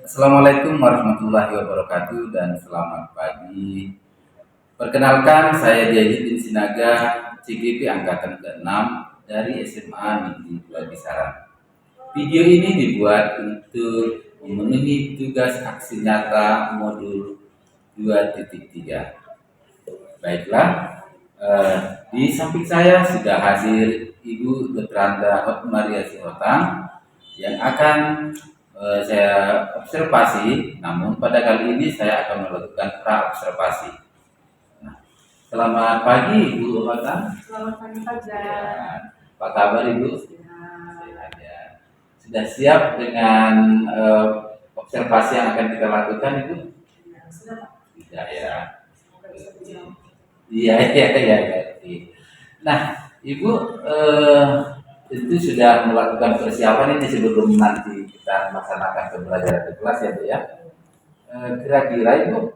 Assalamualaikum warahmatullahi wabarakatuh dan selamat pagi. Perkenalkan, saya Diajit bin Sinaga, CGP Angkatan ke-6 dari SMA Negeri Pulau Kisaran. Video ini dibuat untuk memenuhi tugas aksi nyata modul 2.3. Baiklah, di samping saya sudah hadir Ibu Dr. Anda Maria Sihotang yang akan saya observasi, namun pada kali ini saya akan melakukan pra-observasi. Nah, selamat pagi Ibu Hotang. Selamat pagi Fajar. Apa kabar Ibu? Sehat ya. Sudah siap dengan observasi yang akan kita lakukan Ibu? Ya, sudah Pak. Tidak ya. Semoga bisa dijawab. Iya. Nah, Ibu tentu sudah melakukan persiapan ini sebelum nanti kita melaksanakan pembelajaran di kelas ya Bu ya. Kira-kira Ibu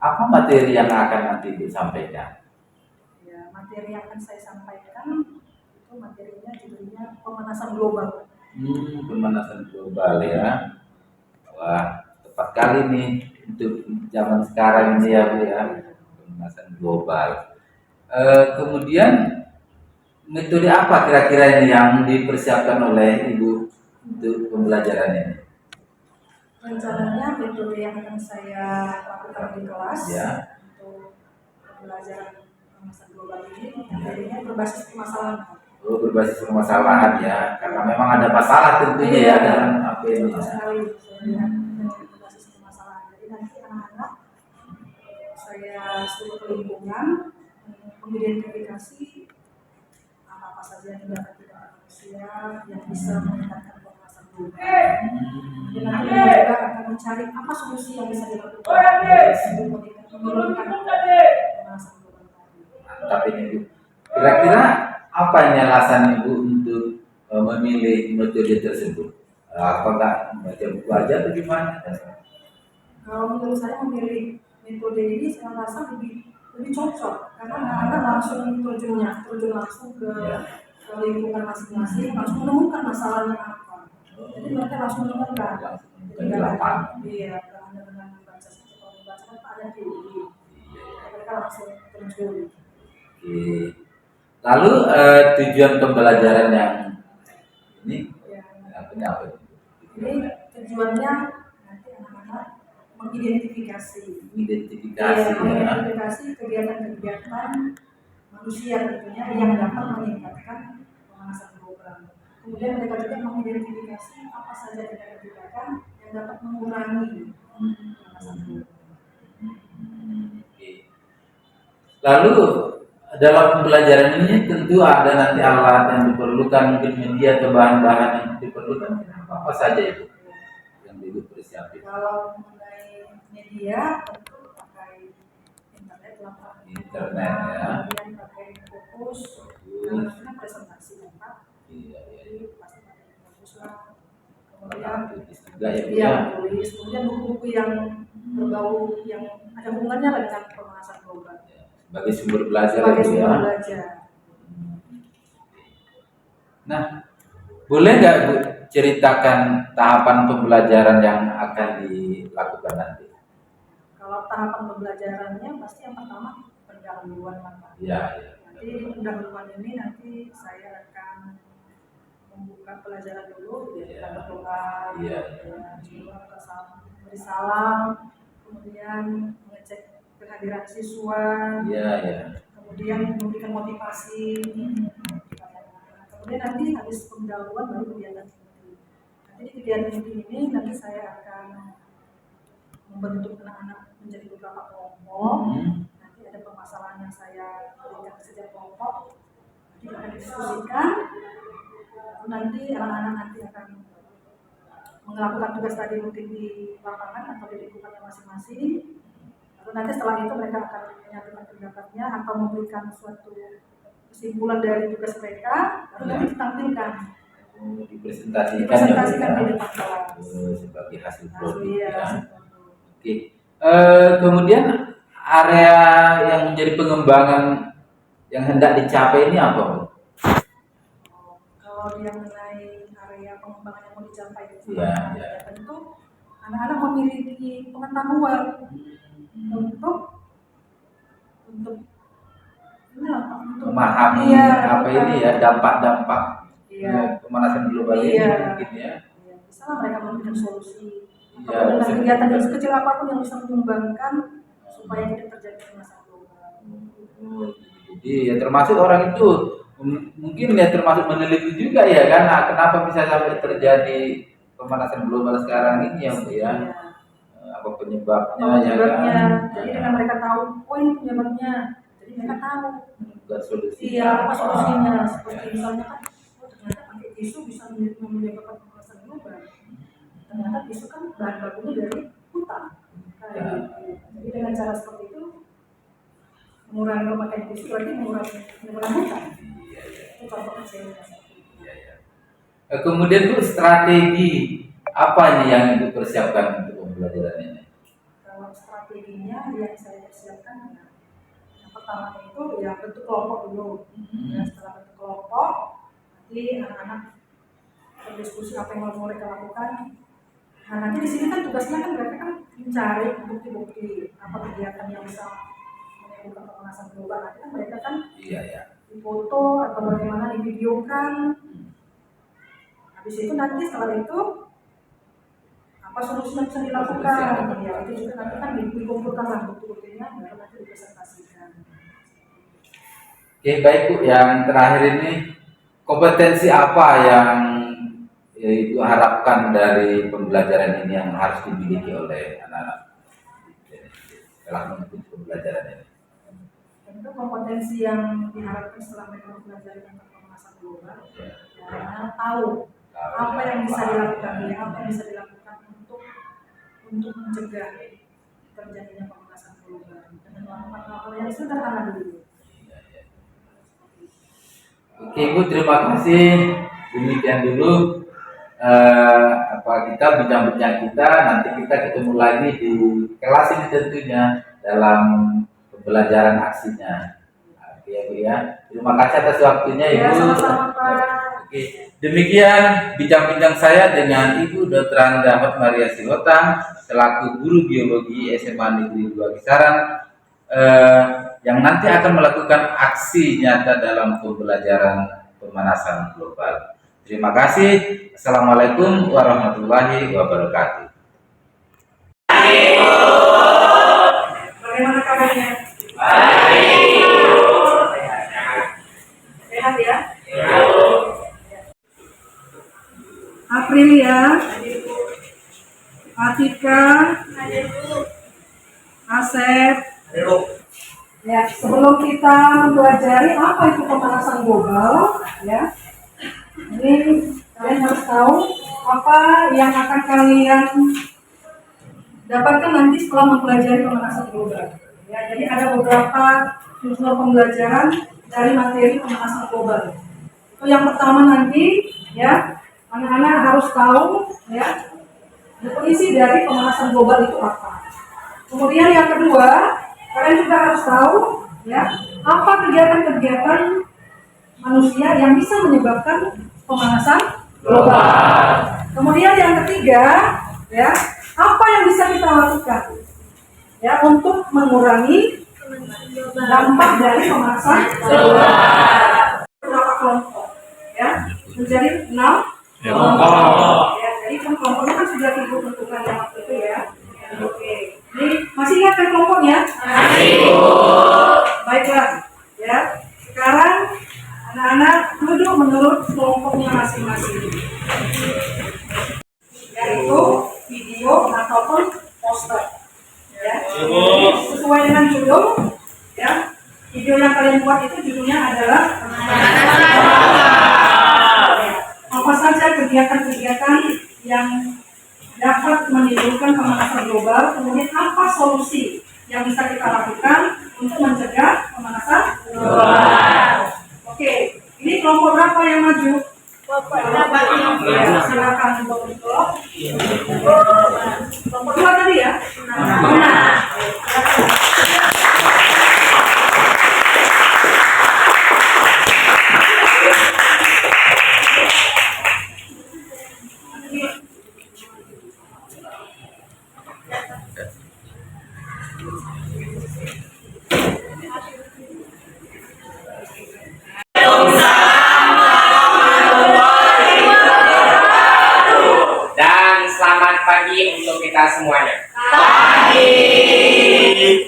apa materi yang akan nanti disampaikan? Ya, materi yang akan saya sampaikan itu materinya judulnya pemanasan global. Pemanasan global ya. Wah, tepat kali nih untuk zaman sekarang ini ya Bu ya. Pemanasan global. Kemudian metode apa kira-kira ini yang dipersiapkan oleh Ibu untuk pembelajaran ini? Rencananya metode yang akan saya lakukan di kelas Ya. untuk pembelajaran pemanasan global ini materinya berbasis permasalahan. Berbasis permasalahan ya, karena memang ada masalah tentunya ya dalam apa ini. Betul sekali, dengan berbasis permasalahan. Jadi nanti anak-anak saya suruh ke lingkungan mengidentifikasi apa saja tindakan-tindakan manusia yang bisa meningkatkan pemanasan global. Dan nanti kita juga akan mencari apa solusi yang bisa dilakukan untuk menurunkan pemanasan global tadi. Mantap ini Bu. Kira-kira apa ini alasan Ibu untuk memilih metode tersebut? Apakah baca buku aja atau gimana? Kalau menurut saya memilih metode ini saya rasa lebih cocok karena anak-anak langsung terjun langsung ke lingkungan masing-masing, langsung menemukan masalahnya apa. Jadi mereka langsung menemukan. Jadi dengan membaca saja, kalau membaca kan ada teori. Mereka langsung terjun. Oke. Lalu tujuan pembelajaran yang ini apa? Ini tujuannya nanti anak-anak mengidentifikasi kegiatan-kegiatan manusia tentunya yang dapat meningkatkan pemanasan global. Kemudian mereka juga mengidentifikasi apa saja tindakan-tindakan yang dapat mengurangi pemanasan global. Lalu dalam pembelajaran ini tentu ada nanti alat yang diperlukan, mungkin media atau bahan-bahan yang diperlukan. Apa saja itu yang Ibu persiapkan? Kalau mengenai media tentu pakai internet lah. Internet ya. Kemudian pakai fokus, karena presentasi ya Pak. Jadi pasti pakai fokus lah. Kemudian tulis. Kemudian buku-buku yang berbau yang ada hubungannya dengan pemanasan global. Sebagai sumber belajar Nah, boleh nggak Bu ceritakan tahapan pembelajaran yang akan dilakukan nanti? Kalau tahapan pembelajarannya pasti yang pertama pendahuluan Pak. Ya. Nanti pendahuluan ini nanti saya akan membuka pelajaran dulu, kita berdoa, beri salam, kemudian mengecek kehadiran siswa, kemudian memberikan motivasi. Kemudian nanti habis pendahuluan baru kegiatan inti. Nanti di kegiatan inti ini nanti saya akan membentuk anak-anak menjadi beberapa kelompok. Nanti ada permasalahan yang saya berikan ke setiap kelompok. Nanti akan didiskusikan. Nanti anak-anak akan melakukan tugas tadi mungkin di lapangan atau di lingkungannya masing-masing. Lalu nanti setelah itu mereka akan menyatakan pendapatnya atau memberikan suatu kesimpulan dari tugas mereka, lalu nanti ditampilkan. Dipresentasikan di depan kelas sebagai hasil produk. Oke. Kemudian area yang menjadi pengembangan yang hendak dicapai ini apa Bu? Kalau yang mengenai area pengembangan yang mau dicapai itu, ya tentu anak-anak memiliki pengetahuan untuk memahami apa ini ya, dampak-dampak pemanasan global ini mungkin ya. Misalnya mereka memberikan solusi dengan kegiatan yang sekecil apapun yang bisa menyumbangkan supaya tidak terjadi pemanasan global. Jadi ya termasuk orang itu mungkin ya termasuk meneliti juga ya kan, nah, kenapa bisa sampai terjadi pemanasan global sekarang ini ya. Apa penyebabnya ya kan? Jadi dengan mereka tahu, oh ini penyebabnya, jadi mereka tahu buat solusi. Iya, apa solusinya? Seperti misalnya kan, oh ternyata pakai tisu bisa menyebabkan pemanasan global. Ternyata tisu kan bahan bakunya dari hutan. Jadi dengan cara seperti itu mengurangi pemakaian tisu berarti mengurangi hutan. Itu contoh kecil. Kemudian tuh strategi apa nih yang dipersiapkan untuk pembelajaran ini? Kalau strateginya yang saya persiapkan yang pertama itu ya bentuk kelompok dulu. Setelah bentuk kelompok, nanti anak-anak berdiskusi apa yang mau mereka lakukan. Nah nanti di sini kan tugasnya kan mereka kan mencari bukti-bukti apa kegiatan yang bisa menimbulkan pemanasan global. Nanti kan mereka kan difoto atau bagaimana divideokan. Habis itu nanti setelah itu apa solusi yang bisa dilakukan? Ya itu juga nanti kan dikumpulkan lah bukti-buktinya baru nanti dipresentasikan. Oke, baik Bu, yang terakhir ini kompetensi apa yang Ibu harapkan dari pembelajaran ini yang harus dimiliki oleh anak-anak setelah mengikuti pembelajaran ini? Tentu kompetensi yang diharapkan setelah mereka mempelajari tentang pemanasan global, ya, tahu apa yang bisa dilakukan, apa yang bisa dilakukan untuk mencegah terjadinya pemanasan global dengan melakukan hal-hal yang sederhana dulu. Oke Bu, terima kasih. Demikian dulu kita bincang-bincang kita. Nanti kita ketemu lagi di kelas ini tentunya dalam pembelajaran aksinya. Oke ya Bu ya. Terima kasih atas waktunya Ibu. Ya, sama-sama Pak. Oke, demikian bincang-bincang saya dengan Ibu Dr. Anda Ahmad Maria Sihotang selaku guru biologi SMA Negeri 2 Kisaran yang nanti akan melakukan aksi nyata dalam pembelajaran pemanasan global. Terima kasih. Assalamualaikum warahmatullahi wabarakatuh. Bagaimana kabarnya? Baik. Sehat ya? Aprilia, Atika, Asep. Ya, sebelum kita mempelajari apa itu pemanasan global, ya, ini kalian harus tahu apa yang akan kalian dapatkan nanti setelah mempelajari pemanasan global. Ya, jadi ada beberapa unsur pembelajaran dari materi pemanasan global. Itu yang pertama nanti, ya, anak-anak harus tahu, ya, definisi dari pemanasan global itu apa. Kemudian yang kedua, kalian juga harus tahu, ya, apa kegiatan-kegiatan manusia yang bisa menyebabkan pemanasan global. Kemudian yang ketiga, ya, apa yang bisa kita lakukan, ya, untuk mengurangi dampak dari pemanasan global. Beberapa kelompok, ya, menjadi 6 kelompok. Ya, jadi kelompoknya kan sudah Ibu tentukan yang waktu itu ya. Oke, ini masih ingat kan kelompoknya? Masih. Baiklah, ya. Sekarang anak-anak duduk menurut kelompoknya masing-masing. Yaitu video ataupun poster. Ya. Sesuai dengan judul, ya. Video yang kalian buat itu judulnya adalah apa saja kegiatan-kegiatan yang dapat menimbulkan pemanasan global, kemudian apa solusi yang bisa kita lakukan untuk mencegah pemanasan global. Oke, ini kelompok berapa yang maju? Ya, silakan kelompok. Kelompok 2 tadi ya? Nah. pagi untuk kita semuanya. Pagi.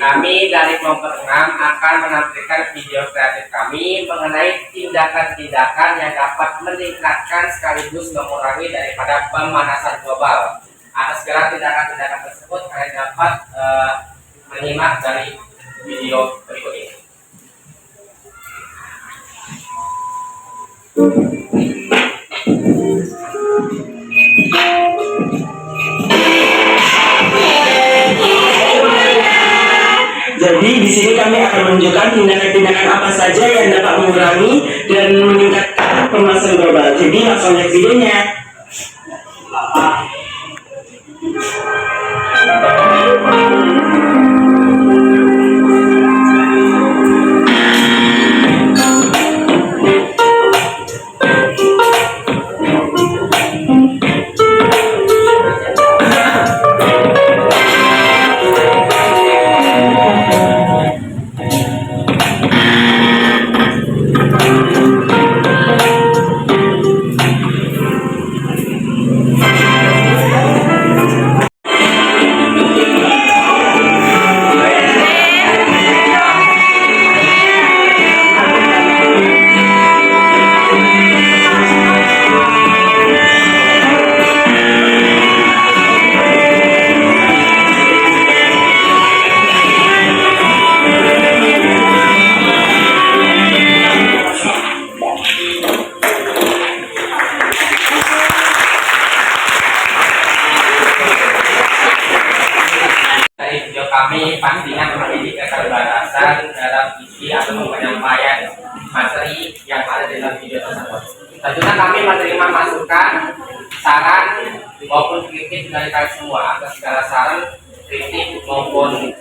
Kami dari kelompok 6 akan menampilkan video kreatif kami mengenai tindakan-tindakan yang dapat meningkatkan sekaligus mengurangi daripada pemanasan global. Atas segala tindakan-tindakan tersebut kalian dapat menyimak dari video berikut ini. Jadi di sini kami akan menunjukkan tindakan-tindakan apa saja yang dapat mengurangi dan meningkatkan pemanasan global. Jadi langsung lihat videonya. Kami pastinya memiliki keterbatasan dalam isi atau penyampaian materi yang ada di dalam video tersebut. Tentunya kami menerima masukan, saran maupun kritik dari kalian semua. Atas segala saran, kritik maupun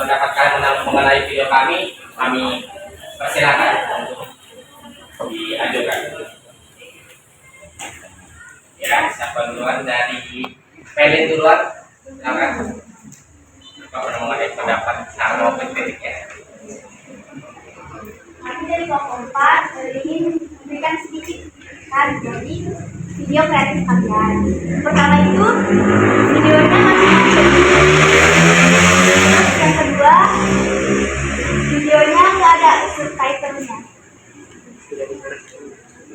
pendapat kalian mengenai video kami persilakan untuk diajukan. Ya, siapa duluan dari Pelin duluan? Silakan. Apa mengenai pendapat sama maupun kritiknya? Kami dari kelompok 4 ingin memberikan sedikit kan dari video kreatif kalian. Pertama itu videonya masing-masing. Yang kedua videonya nggak ada subtitlenya.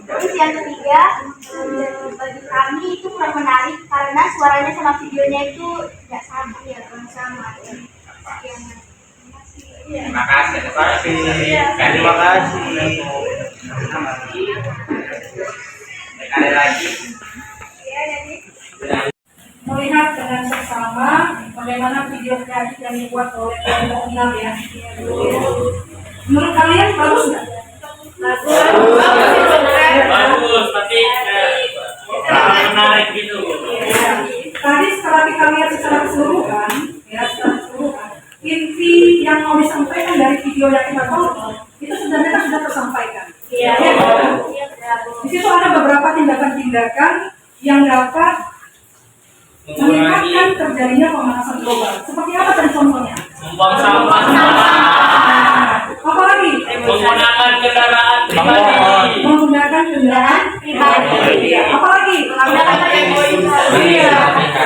Terus yang ketiga bagi kami itu kurang menarik karena suaranya sama videonya itu tidak sama ya, kurang sama. Sekian. Terima kasih. Terima kasih. Ada lagi. Melihat dengan seksama bagaimana video kreatif yang dibuat oleh kelompok 6 ya. Menurut kalian bagus nggak? Bagus, tapi menarik gitu. Tadi setelah kita lihat secara keseluruhan, inti yang mau disampaikan dari video yang kita tonton itu sebenarnya kan sudah tersampaikan. Iya. Di situ ada beberapa tindakan-tindakan yang dapat meningkatkan terjadinya pemanasan global. Seperti apa tadi contohnya? Membuang sampah. Apa lagi? Menggunakan kendaraan pribadi. Menggunakan kendaraan pribadi. Apa lagi?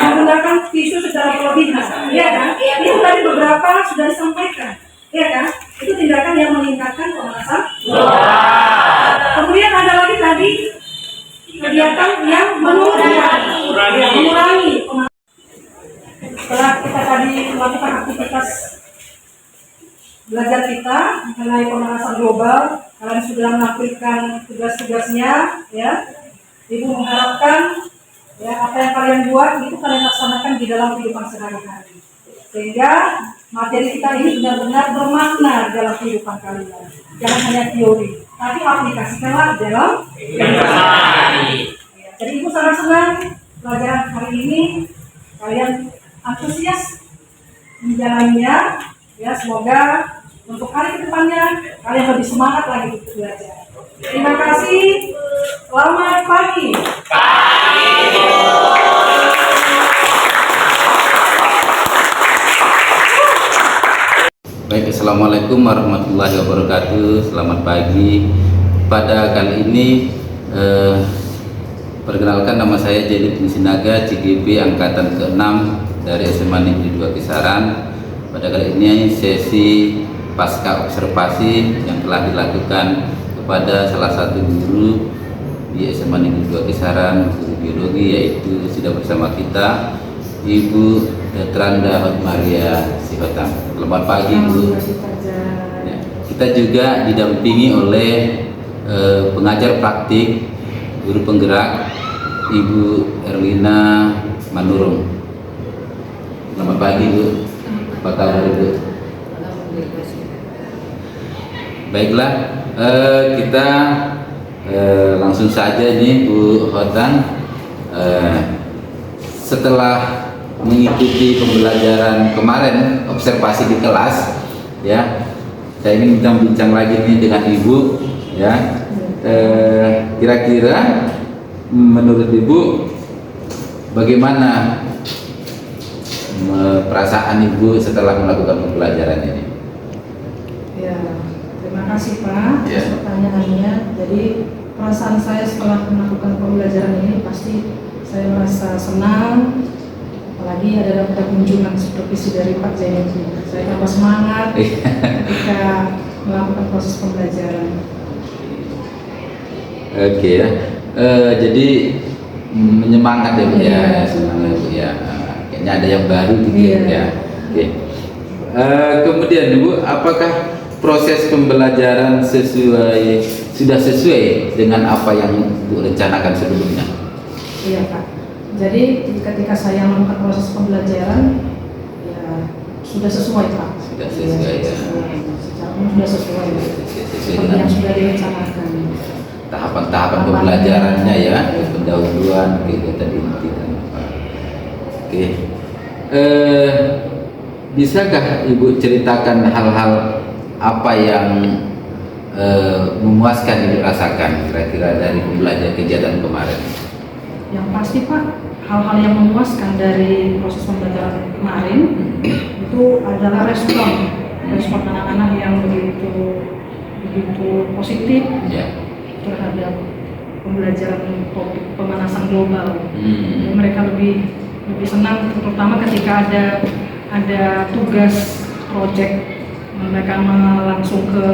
Menggunakan tisu secara berlebihan. Iya kan? Itu tadi beberapa sudah disampaikan. Iya kan? Itu tindakan yang meningkatkan pemanasan global. Kemudian ada lagi tadi kegiatan yang mengurangi. Setelah kita tadi melakukan aktivitas belajar kita mengenai pemanasan global, kalian sudah menampilkan tugas-tugasnya, ya. Ibu mengharapkan ya apa yang kalian buat itu kalian laksanakan di dalam kehidupan sehari-hari, sehingga materi kita ini benar-benar bermakna dalam kehidupan kalian. Jangan hanya teori, tapi aplikasikanlah dalam kehidupan. Jadi ibu sangat senang pelajaran hari ini kalian antusias menjalaninya. Ya, semoga untuk hari kedepannya kalian lebih semangat lagi untuk belajar. Terima kasih. Selamat pagi. Baik, assalamualaikum warahmatullahi wabarakatuh. Selamat pagi. Pada kali ini Perkenalkan, nama saya Jadi Sinaga, CGP Angkatan ke-6 dari SMA Negeri 2 Kisaran. Pada kali ini sesi pasca observasi yang telah dilakukan kepada salah satu guru di SMA Negeri 2 Kisaran, guru biologi, yaitu sudah bersama kita Ibu Detranda Maria Sihotang. Selamat pagi, Bu. Ya, kita juga didampingi oleh pengajar praktik, guru penggerak, Ibu Erlina Manurung. Selamat pagi, Bu. Apa kabar, Bu? Baiklah, kita langsung saja nih, Bu Hotang. Setelah mengikuti pembelajaran kemarin, observasi di kelas, ya, saya ingin bincang lagi nih dengan Ibu, ya. Kira-kira menurut Ibu bagaimana perasaan Ibu setelah melakukan pembelajaran ini? Ya, terima kasih Pak atas Ya. pertanyaannya. Jadi perasaan saya setelah melakukan pembelajaran ini pasti saya merasa senang, apalagi ada kunjungan supervisi dari Pak Zainuddin. Saya tambah semangat ketika melakukan proses pembelajaran. Oke, ya. Jadi menyemangat ya, Bu, ya, Iya. semangat, Bu, ya. Kayaknya ada yang baru dikit, Iya. ya. Oke. Kemudian Ibu, apakah proses pembelajaran sudah sesuai dengan apa yang Bu rencanakan sebelumnya? Iya Pak. Jadi ketika saya melakukan proses pembelajaran, ya sudah sesuai Pak. Sudah sesuai, ya. Secara umum sudah sesuai. Sesuai Seperti dengan yang sudah direncanakan. tahapan-tahapan pembelajarannya, ya, pendahuluan, kegiatan inti dan apa. Oke. Bisakah Ibu ceritakan hal-hal apa yang memuaskan Ibu rasakan kira-kira dari pembelajaran kegiatan kemarin? Yang pasti Pak, hal-hal yang memuaskan dari proses pembelajaran kemarin itu adalah respon anak-anak yang begitu positif Ya. terhadap pembelajaran topik pemanasan global. Jadi mereka lebih senang, terutama ketika ada tugas project, mereka langsung ke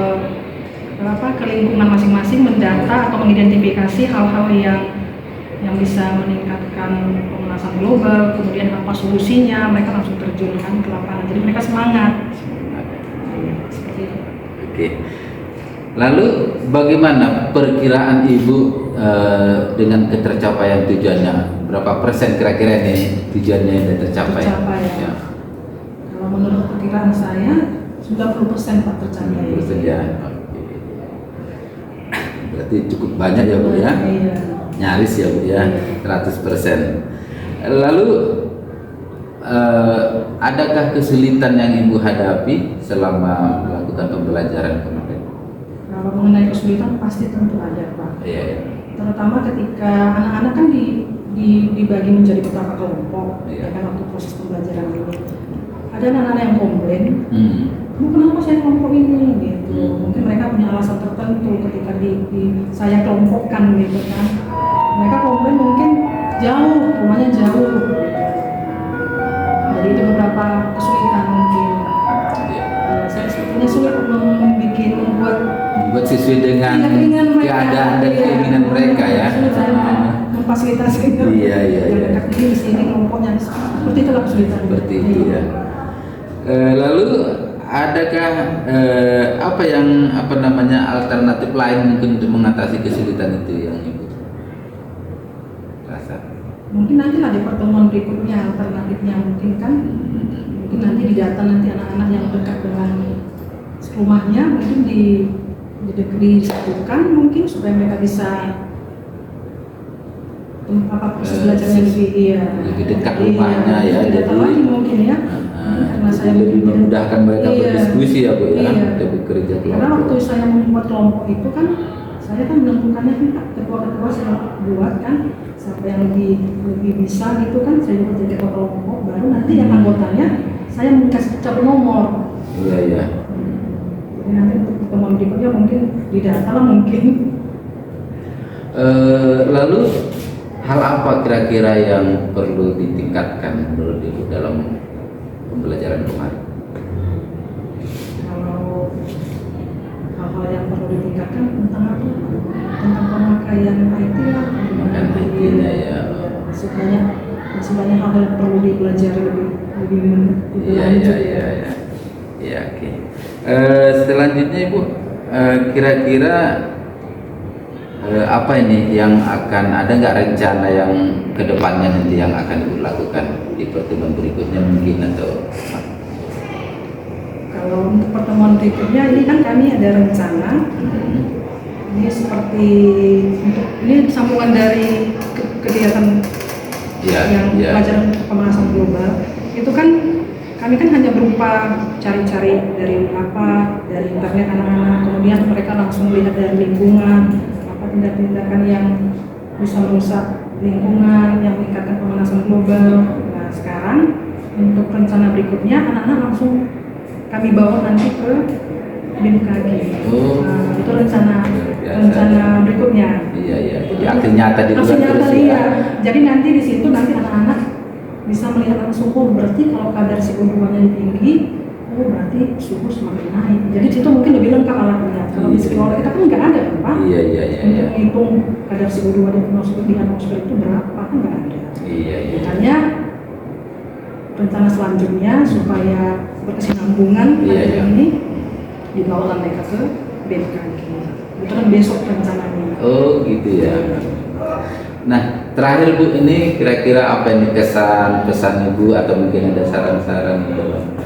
lingkungan masing-masing, mendata atau mengidentifikasi hal-hal yang bisa meningkatkan pemanasan global, kemudian apa solusinya, mereka langsung terjunkan ke lapangan. Jadi mereka semangat. Seperti itu. Oke. Lalu bagaimana perkiraan Ibu dengan ketercapaian tujuannya? Berapa persen kira-kira ini tujuannya yang tercapai? Tercapai, ya. Kalau menurut perkiraan saya 90% Pak tercapai. 90% ya. Oke. Berarti cukup banyak ya, Bu, ya? Iya. Nyaris ya, Bu, ya, 100%. Lalu adakah kesulitan yang Ibu hadapi selama melakukan pembelajaran kemarin? Kalau mengenai kesulitan pasti tentu ada Pak. Iya. Terutama ketika anak-anak kan dibagi menjadi beberapa kelompok, Iya. ya kan, waktu proses pembelajaran ini. Ada anak-anak yang komplain, "Kamu kenapa saya kelompok ini?" gitu. Mungkin mereka punya alasan tertentu ketika saya kelompokkan gitu kan. Mereka komplain mungkin jauh, rumahnya jauh. Jadi itu beberapa kesulitan mungkin. Saya sebetulnya sulit Membuat sesuai dengan keadaan dan keinginan mereka, ya. Saya memfasilitasi itu. Iya. Jadi di sini kelompoknya seperti itulah kesulitan. Seperti itu, ya. Lalu adakah alternatif lain mungkin untuk mengatasi kesulitan itu yang Ibu rasa? Mungkin nanti lah di pertemuan berikutnya alternatifnya mungkin kan. Mungkin nanti didata nanti anak-anak yang dekat dengan rumahnya mungkin disatukan mungkin supaya mereka bisa proses belajarnya lebih dekat rumahnya, ya. Data lagi mungkin ya. Karena saya lebih memudahkan mereka berdiskusi, ya, Bu, ya. Iya. Lebih kerja Karena kelompok. waktu saya membuat kelompok itu kan saya kan menentukannya kan ketua-ketua saya buat kan siapa yang lebih bisa gitu kan, saya buat jadi ketua kelompok, baru nanti yang anggotanya saya kasih cap nomor. Iya. Jadi nanti untuk pertemuan berikutnya mungkin di data lah mungkin. Lalu hal apa kira-kira yang perlu ditingkatkan menurut Ibu dalam pembelajaran kemarin? Kalau hal-hal yang perlu ditingkatkan tentang apa? Tentang pemakaian IT lah. Pemakaian IT-nya ya. Masih banyak hal yang perlu dipelajari lebih lanjut. Ya, oke. Selanjutnya Ibu, kira-kira apa ini yang akan ada nggak rencana yang kedepannya nanti yang akan Ibu lakukan di pertemuan berikutnya mungkin atau? Kalau untuk pertemuan berikutnya ini kan kami ada rencana. Ini seperti ini sambungan dari kegiatan yang pelajaran pemanasan global. Itu kan kami kan hanya berupa cari-cari dari internet anak-anak, kemudian mereka langsung lihat dari lingkungan apa tindakan-tindakan yang bisa merusak lingkungan, yang meningkatkan pemanasan global. Nah sekarang untuk rencana berikutnya anak-anak langsung kami bawa nanti ke BMKG. Nah, itu rencana berikutnya. Jadi aksi nyata di luar terus ya. Jadi nanti di situ nanti anak-anak bisa melihat langsung, oh berarti kalau kadar CO2-nya tinggi, oh berarti suhu semakin naik. Jadi situ mungkin lebih lengkap alatnya. Kalau di sekolah kita kan nggak ada kan Pak? Untuk menghitung kadar CO2 di atmosfer itu berapa kan nggak ada. Makanya rencana selanjutnya supaya berkesinambungan ini dibawa mereka ke BMKG. Itu kan besok rencananya. Oh gitu ya. Nah terakhir Bu, ini kira-kira apa ini pesan Ibu atau mungkin ada saran-saran dalam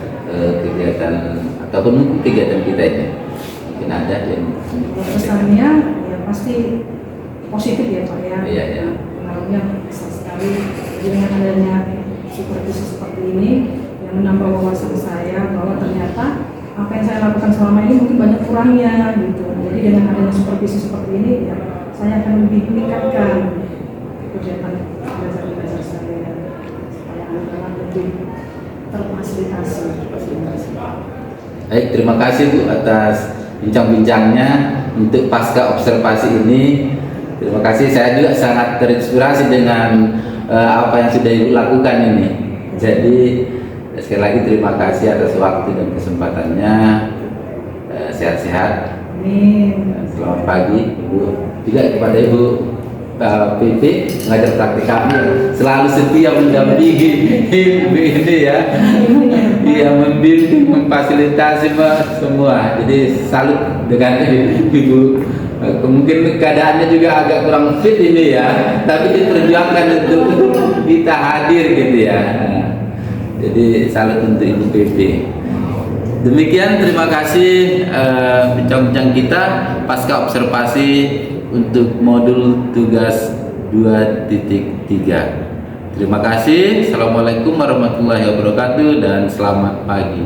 kegiatan ataupun mungkin kegiatan kita ini? Mungkin ada yang pesannya ya pasti positif ya Pak ya. Pengaruhnya besar sekali. Dengan adanya supervisi seperti ini yang menambah wawasan saya bahwa ternyata apa yang saya lakukan selama ini mungkin banyak kurangnya gitu. Jadi dengan adanya supervisi seperti ini ya saya akan lebih meningkatkan kegiatan belajar saya supaya anak-anak lebih terfasilitasi. Baik, terima kasih Bu atas bincang-bincangnya untuk pasca observasi ini. Terima kasih, saya juga sangat terinspirasi dengan apa yang sudah Ibu lakukan ini. Jadi sekali lagi terima kasih atas waktu dan kesempatannya. Sehat-sehat. Amin. Selamat pagi Ibu. Juga kepada Ibu PP pengajar praktik kami selalu setia mendampingi ini ya. Dia membimbing, memfasilitasi semua. Jadi salut dengan Ibu. Mungkin keadaannya juga agak kurang fit ini ya, tapi diperjuangkan untuk kita hadir gitu ya. Jadi salut untuk Ibu PP. Demikian, terima kasih bincang-bincang kita pasca observasi untuk modul tugas 2.3. Terima kasih. Assalamualaikum warahmatullahi wabarakatuh dan selamat pagi.